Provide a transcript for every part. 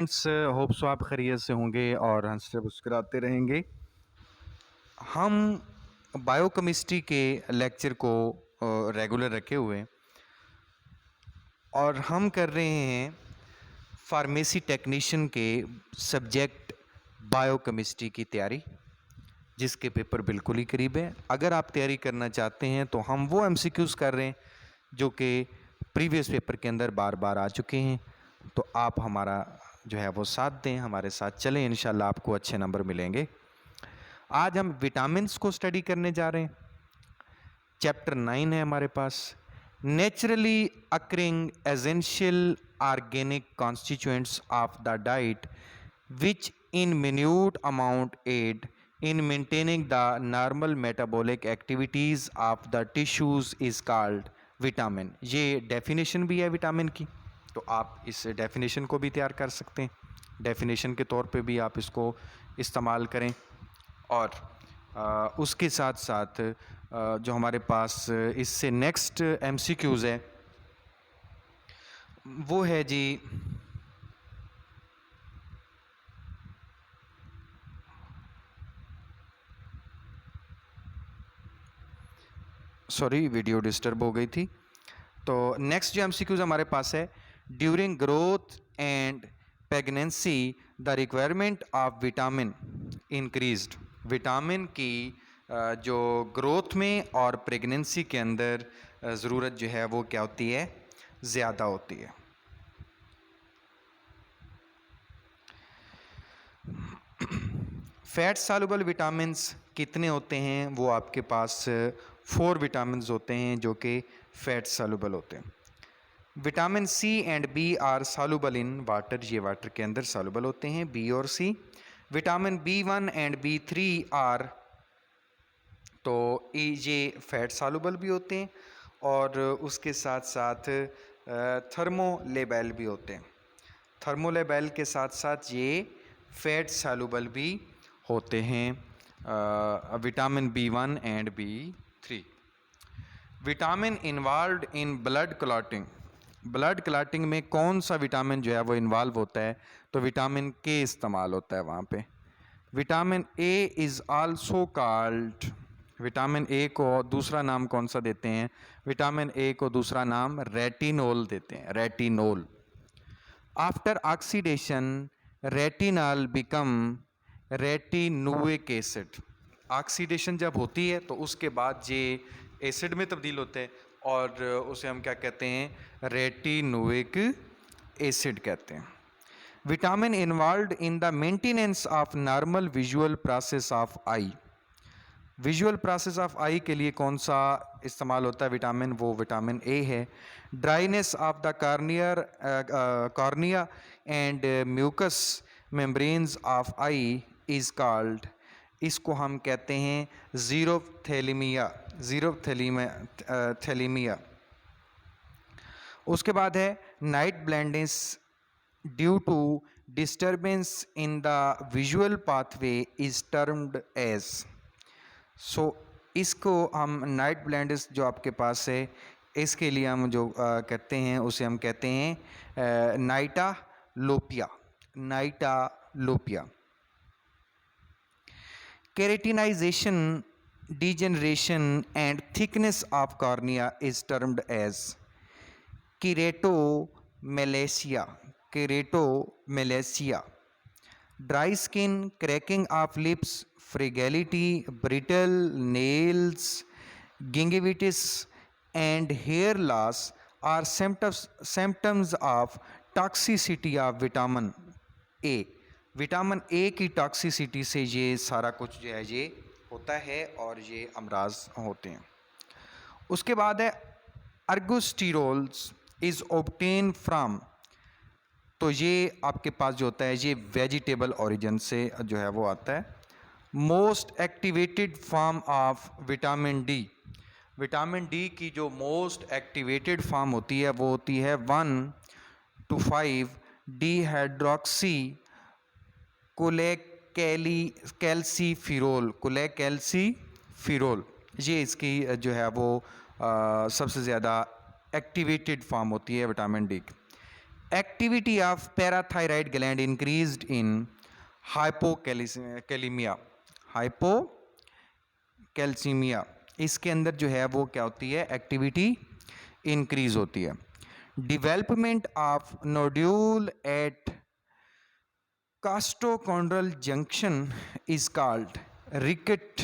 Friends, hope so आप खैरियत से होंगे और हंसते मुस्कुराते रहेंगे। हम बायोकेमिस्ट्री के लेक्चर को रेगुलर रखे हुए हैं और हम कर रहे हैं फार्मेसी टेक्नीशियन के सब्जेक्ट बायोकेमिस्ट्री की तैयारी, जिसके पेपर बिल्कुल ही करीब है। अगर आप तैयारी करना चाहते हैं तो हम वो एमसीक्यूज़ कर रहे हैं जो कि प्रीवियस पेपर के अंदर बार बार आ चुके हैं। तो आप हमारा जो है वो साथ दें, हमारे साथ चलें, इंशाल्लाह आपको अच्छे नंबर मिलेंगे। आज हम विटामिन्स को स्टडी करने जा रहे हैं। चैप्टर 9 है हमारे पास। Naturally occurring essential organic constituents of the diet which in minute amount aid in maintaining the normal metabolic activities of the tissues is called vitamin. ये डेफिनेशन भी है विटामिन की, तो आप इस डेफिनेशन को भी तैयार कर सकते हैं। डेफिनेशन के तौर पे भी आप इसको इस्तेमाल करें। और उसके साथ साथ जो हमारे पास इससे नेक्स्ट एमसीक्यूज़ है वो है जी, सॉरी वीडियो डिस्टर्ब हो गई थी। तो नेक्स्ट जो एमसीक्यूज़ हमारे पास है, during growth and pregnancy the requirement of vitamin increased. Vitamin की जो ग्रोथ में और प्रेगनेंसी के अंदर ज़रूरत जो है वो क्या होती है, ज़्यादा होती है। फैट सॉल्युबल विटामिन्स कितने होते हैं? वो आपके पास 4 विटामिन्स होते हैं जो कि फैट सॉल्युबल होते हैं। Vitamin C and B are soluble in water, ये वाटर के अंदर सॉल्युबल होते हैं, बी और सी। विटामिन बी1 एंड बी3 आर, तो ये फैट सॉल्युबल भी होते हैं और उसके साथ साथ थर्मोलेबल भी होते हैं। थर्मोलेबल के साथ साथ ये फैट सॉल्युबल भी होते हैं, vitamin B one and B3. Vitamin involve in blood clotting, blood clotting में कौन सा विटामिन जो है वो इन्वॉल्व होता है? तो विटामिन के इस्तेमाल होता है वहाँ पे। Vitamin A is also called, vitamin A को दूसरा नाम कौन सा देते हैं? विटामिन ए को दूसरा नाम रेटिनोल देते हैं, retinol. After oxidation retinol become retinoic acid. Oxidation जब होती है तो उसके बाद ये एसिड में तब्दील होते हैं और उसे हम क्या कहते हैं? रेटिनुइक एसिड कहते हैं। Vitamin involve in the maintenance of normal visual process of eye. Visual process of eye के लिए कौन सा इस्तेमाल होता है विटामिन? वो विटामिन ए है। Dryness of the cornea and mucus membranes of eye is called, इसको हम कहते हैं ज़ीरोफ्थैलेमिया, ज़ीरोफ्थैलेमिया। उसके बाद है night blindness due to disturbance in the visual pathway is termed as. So इसको हम नाइट ब्लाइंडनेस जो आपके पास है इसके लिए हम जो कहते हैं उसे हम कहते हैं nyctalopia, nyctalopia. Keratinization degeneration and thickness of cornea is termed as keratomalacia, keratomalacia। Dry skin, cracking of lips, fragility, brittle nails, gingivitis and hair loss are symptoms of toxicity of vitamin A। Vitamin A की toxicity से ये सारा कुछ जो है ये होता है और ये अमराज होते हैं। उसके बाद है अर्गोस्टिरोल्स इज़ ऑब्टेन फ्राम, तो ये आपके पास जो होता है ये वेजिटेबल ओरिजिन से जो है वो आता है। Most activated form of vitamin D, vitamin D की जो मोस्ट एक्टिवेटेड फॉर्म होती है वो होती है 1,2,5 डी हाइड्रोक्सी कोलेकैल्सीफिरोल, कोलेकैल्सीफिरोल। ये इसकी जो है वो सबसे ज़्यादा एक्टिवेटेड फॉर्म होती है विटामिन डी की। Activity of parathyroid gland increased in hypocalcemia. Hypocalcaemia, इसके अंदर जो है वो क्या होती है, एक्टिविटी इंक्रीज होती है. Development of nodule at costochondral junction is called ricket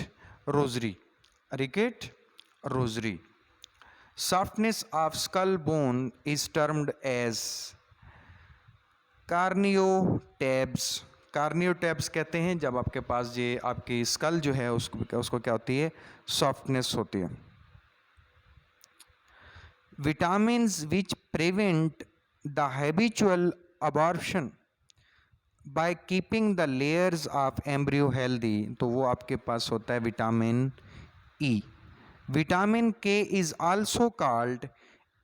rosary. Softness of skull bone is termed as craniotabes. Craniotabes कहते हैं जब आपके पास ये आपकी स्कल जो है उसको क्या होती है, सॉफ्टनेस होती है. Vitamins which prevent the habitual abortion by keeping the layers of embryo healthy, तो वो आपके पास होता है vitamin E. Vitamin K is also called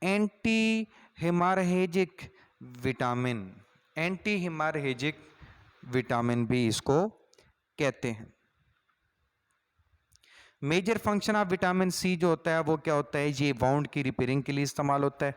anti hemorrhagic vitamin. Anti hemorrhagic vitamin भी इसको कहते हैं. Major function of vitamin C जो होता है वो क्या होता है, ये वाउंड की रिपेयरिंग के लिए इस्तेमाल होता है.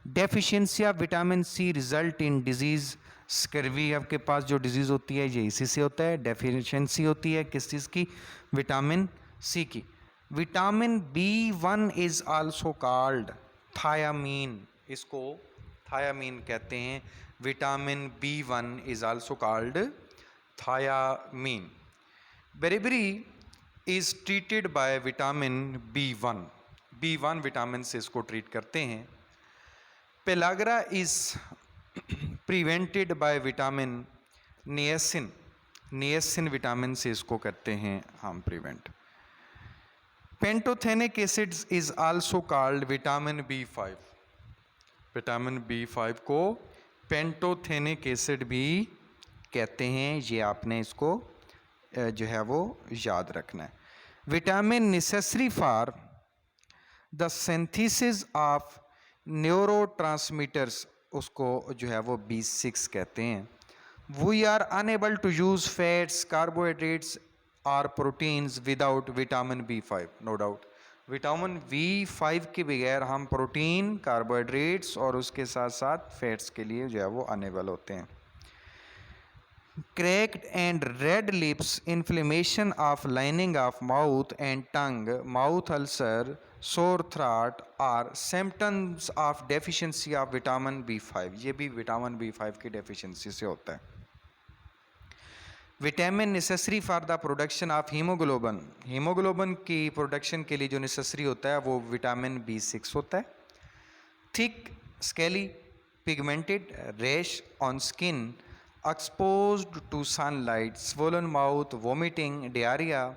Deficiency of vitamin C result in disease scurvy. आपके पास जो डिजीज होती है ये इसी से होता है, डेफिशिएंसी होती है किस चीज़ की, विटामिन सी की. Vitamin B1 is also called thiamine, इसको थायामीन कहते हैं. Vitamin B1 is also called thiamine. Beriberi is treated by vitamin B1. B1 vitamin से इसको ट्रीट करते हैं. Pellagra is prevented by vitamin niacin. Niacin vitamin से इसको करते हैं हम prevent. Pantothenic acids is also called vitamin B5. Vitamin B5 को पेंटोथेनिक एसिड भी कहते हैं. ये आपने इसको जो है वो याद रखना है. Vitamin necessary for the synthesis of neurotransmitters, उसको जो है वो B6 कहते हैं. We are unable to use fats, carbohydrates और proteins without vitamin B5. No doubt vitamin B5 के बगैर हम प्रोटीन, कार्बोहाइड्रेट्स और उसके साथ साथ फैट्स के लिए जो है वो अनेबल होते हैं. Cracked and red lips, inflammation of lining of mouth and tongue, mouth ulcer, sore throat are symptoms of deficiency of vitamin B5. ये भी विटामिन B5 की डेफिशिएंसी से होता है. Vitamin necessary for the production of haemoglobin. Haemoglobin की production के लिए जो नेसेसरी होता है वो विटामिन B6 होता है. Thick, scaly, pigmented rash on skin exposed to sunlight, swollen mouth, vomiting, diarrhoea,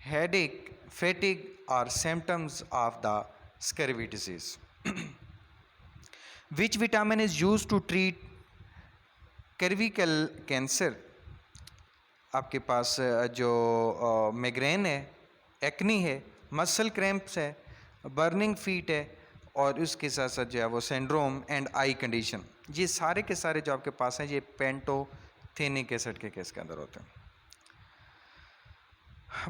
headache, fatigue are symptoms of the scurvy disease. Which vitamin is used to treat cervical cancer. आपके पास जो migraine है, acne है, muscle cramps है, burning feet है और उसके साथ साथ जो है वो सिंड्रोम एंड आई कंडीशन, ये सारे के सारे जो आपके पास हैं ये पेंटोथेनिक एसिड के केस के अंदर होते हैं.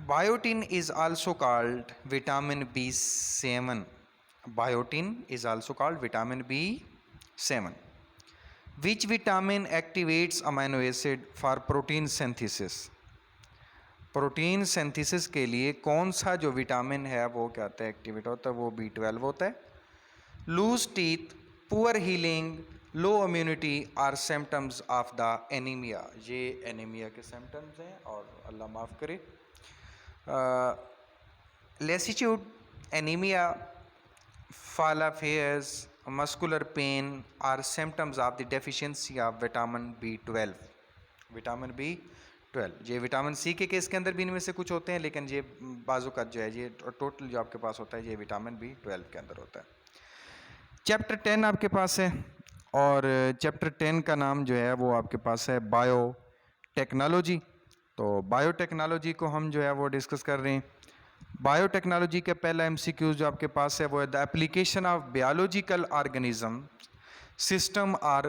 Biotin is also called vitamin B7. Biotin is also called vitamin B7. Which vitamin activates amino acid for protein synthesis. Protein synthesis के लिए कौन सा जो विटामिन है वो क्या होता है, एक्टिवेट होता है, वो B12 होता है. Loose teeth, poor healing, low immunity are symptoms of the anaemia. ये एनीमिया के सिम्टम्स हैं और अल्लाह माफ़ करे. Lassitude, anaemia, fall affairs, muscular pain are symptoms of the deficiency of vitamin B12. Vitamin B12 ये विटामिन सी के केस के अंदर भी इनमें से कुछ होते हैं, लेकिन ये बाजू का जो है ये टोटल जो आपके पास होता है ये विटामिन B12 के अंदर होता है. चैप्टर 10 आपके पास है और चैप्टर 10 का नाम जो है वो आपके पास है बायोटेक्नोलॉजी. तो बायोटेक्नोलॉजी को हम जो है वो डिस्कस कर रहे हैं. बायोटेक्नोलॉजी का पहला MCQ जो आपके पास है वो है the application of biological organism system or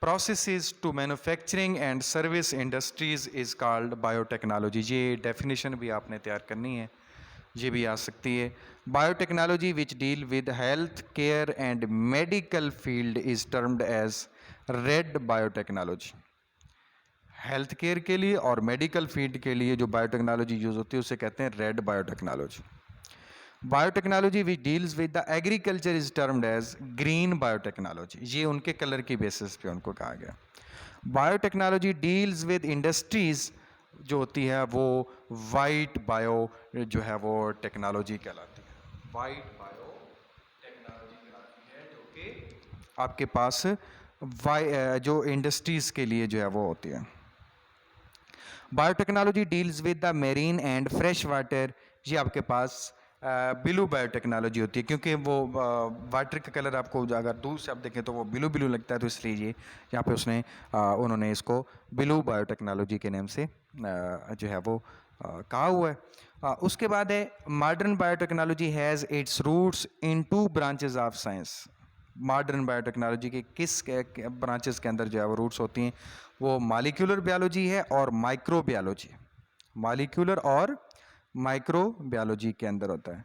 processes to manufacturing and service industries is called biotechnology. ये डेफिनेशन भी आपने तैयार करनी है, ये भी आ सकती है. Biotechnology which deal with health care and medical field is termed as red biotechnology. Health care के लिए और मेडिकल फील्ड के लिए जो बायोटेक्नोलॉजी यूज़ होती है उसे कहते हैं red biotechnology. Biotechnology which deals with the agriculture is termed as green biotechnology. ये उनके कलर की बेसिस पे उनको कहा गया। बायोटेक्नोलॉजी डील्स विद इंडस्ट्रीज जो होती है वो वाइट बायो जो है वो टेक्नोलॉजी कहलाती है। वाइट बायो टेक्नोलॉजी कहलाती है जो कि आपके पास जो इंडस्ट्रीज के लिए जो है वो होती है। Biotechnology deals with the marine and fresh water. ये आपके पास ब्लू बायोटेक्नोलॉजी होती है, क्योंकि वो वाटर का कलर आपको अगर दूर से आप देखें तो वो ब्लू ब्लू लगता है, तो इसलिए ये यहाँ पे उन्होंने इसको ब्लू बायोटेक्नोलॉजी के नाम से जो है वो कहा हुआ है। उसके बाद है modern biotechnology has its roots in 2 branches of science. Modern biotechnology के किस ब्रांचेस के अंदर जो है वो रूट्स होती हैं, वो मॉलिक्यूलर बायोलॉजी है और माइक्रोबायोलॉजी। मॉलिक्यूलर और माइक्रोबायोलॉजी के अंदर होता है।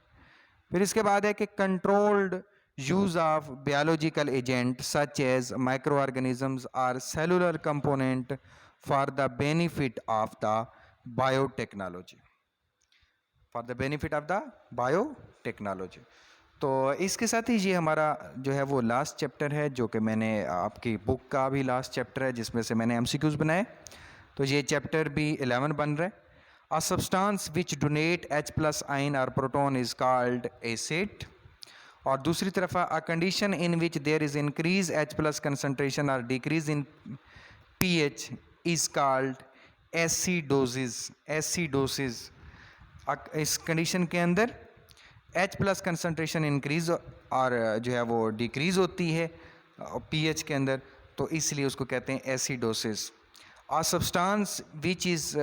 फिर इसके बाद है कि controlled use of biological agent such as micro organisms or cellular component for the benefit of the biotechnology. For the benefit of the biotechnology. तो इसके साथ ही ये हमारा जो है वो लास्ट चैप्टर है, जो कि मैंने आपकी बुक का भी लास्ट चैप्टर है, जिसमें से मैंने एमसीक्यूज बनाए। तो ये चैप्टर भी 11 बन रहा है। A substance which donate H+ ion or proton is called acid। और दूसरी तरफ a condition in which there is increase H+ concentration or decrease in pH is called acidosis। acidosis इस कंडीशन के अंदर H+ कंसनट्रेशन इंक्रीज और जो है वो डिक्रीज होती है pH के अंदर, तो इसलिए उसको कहते हैं acidosis. A substance which is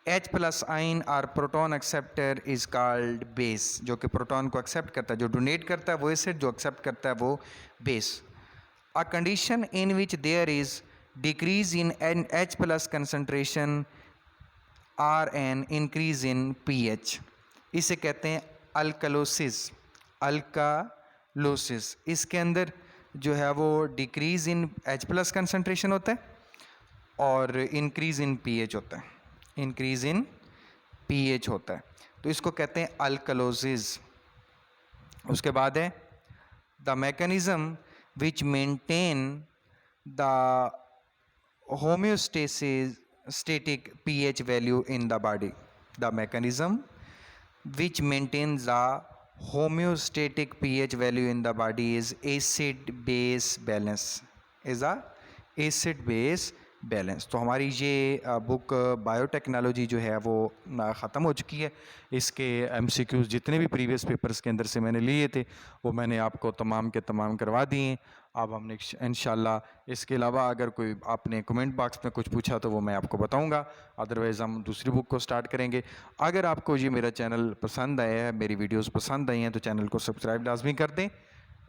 H+ ion और proton acceptor is called base. जो कि प्रोटॉन को एक्सेप्ट करता है, जो डोनेट करता है वो एसिड, जो एक्सेप्ट करता है वो base. A condition in which there is decrease in H+ concentration और एन इंक्रीज इन pH, इसे कहते हैं अल्कलोसिस। अल्कालोसिस इसके अंदर जो है वो डिक्रीज इन H+ कंसनट्रेशन होता है और इंक्रीज इन pH होता है। इंक्रीज इन pH होता है, तो इसको कहते हैं अल्कलोसिस। उसके बाद है the mechanism which maintain the homeostatic pH value in the body। The mechanism which maintains the homeostatic pH value in the body is acid-base balance। is a acid-base balance. तो हमारी ये बुक बायोटेक्नोलॉजी जो है वो ख़त्म हो चुकी है। इसके एमसीक्यूज़ जितने भी प्रीवियस पेपर्स के अंदर से मैंने लिए थे वो मैंने आपको तमाम के तमाम करवा दिए। अब हमने इंशाल्लाह इसके अलावा अगर कोई आपने कमेंट बॉक्स में कुछ पूछा तो वो मैं आपको बताऊंगा, अदरवाइज़ हम दूसरी बुक को स्टार्ट करेंगे। अगर आपको ये मेरा चैनल पसंद आया है, मेरी वीडियोस पसंद आई हैं, तो चैनल को सब्सक्राइब लाजमी कर दें,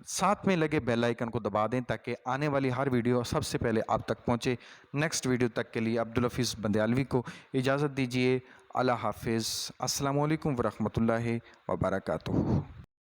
साथ में लगे बेल आइकन को दबा दें ताकि आने वाली हर वीडियो सबसे पहले आप तक पहुंचे। नेक्स्ट वीडियो तक के लिए अब्दुल हफीज़ बंदयालवी को इजाज़त दीजिए। अल्लाह हाफिज़। अस्सलामु अलैकुम वरहमतुल्लाहि वबरकातुहू।